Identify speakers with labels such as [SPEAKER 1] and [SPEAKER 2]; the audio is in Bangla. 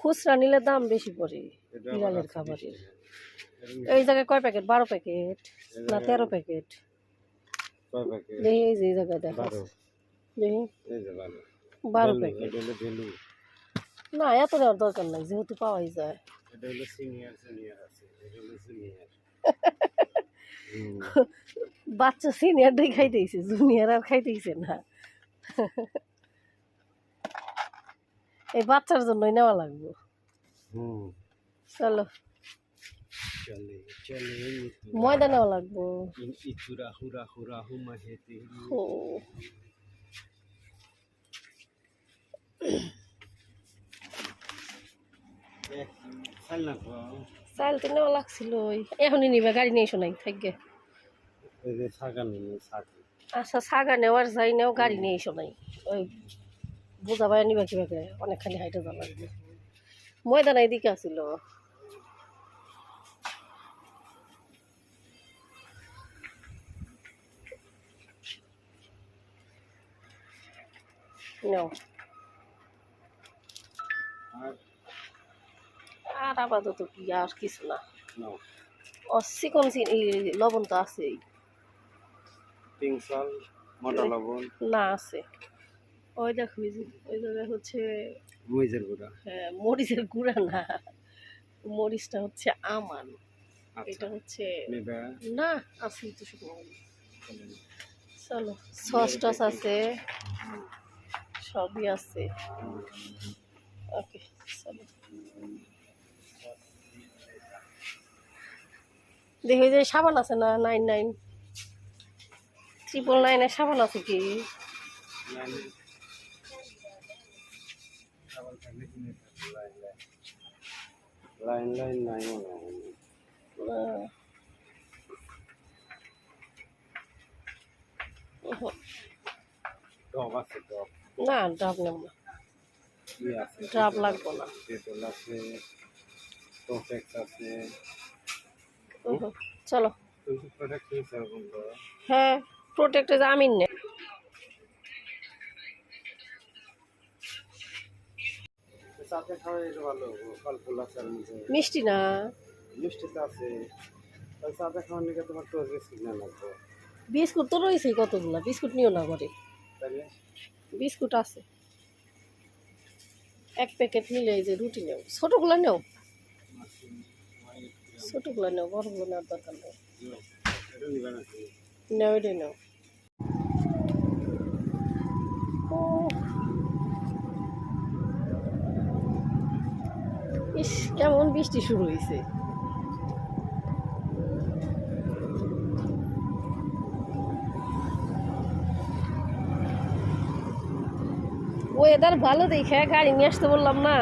[SPEAKER 1] খুচরা নিলে দাম বেশি পড়ে বিড়ালের খাবারের। এই জায়গায় কয় প্যাকেট? 12 প্যাকেট না 13 প্যাকেট? দেখি এই যে এই জায়গায় দেখা দেখি 12 প্যাকেট। না এত নেওয়ার দরকার নাই, যেহেতু পাওয়াই যায়। বাচ্চা সিনিয়রটাই খাইতেছে, জুনিয়র আর খাইতেছে না। এই বাচ্চার জন্যই নেওয়া লাগবে। চলো ময়দা নেওয়া লাগবো। চাল তো নেওয়া লাগছিল, এখনই নিবে, গাড়ি নিয়ে এসো নাই থাকবে। আচ্ছা ছাগা নেওয়ার যাই নেও, গাড়ি নিয়ে এসো নাই। ওই বোঝাবাই নিবা কিভাবে, অনেকখানি হাইটে যাওয়া লাগবে। ময়দান এদিকে আসিল। নাও আর আপাতত কি আর কিছু না। চিকন লবণ তো আছেই, না আছে। ওই দেখো ওই জায়গায় হচ্ছে মরিচের গুঁড়া। হ্যাঁ মরিচের গুঁড়া না, মরিচটা হচ্ছে আমান। এটা হচ্ছে না আছে তো শুকনো। চলো সস টস আছে, সবই আছে। ওকে চলো দেখি যে সাবান আছে না, 9999 সাবান আছে কি? না ডাব নেব না, ডাব লাগবো না। চলো হ্যাঁ প্রোটেক্টে আমিন নে। মিষ্টি না বিস্কুট তো রয়েছে কতগুলো, বিস্কুট নিও না ঘরে, বিস্কুট আছে 1 প্যাকেট নিলে। এই যে রুটি নেও, ছোটগুলো নেও, ছোটগুলো নেও, বড়গুলো নেওয়ার দরকার নেই। নেও এটাই নেও। ইস কেমন বৃষ্টি শুরু হয়েছে। ওয়েদার ভালো দেখে গাড়ি নিয়ে আসতে বললাম না।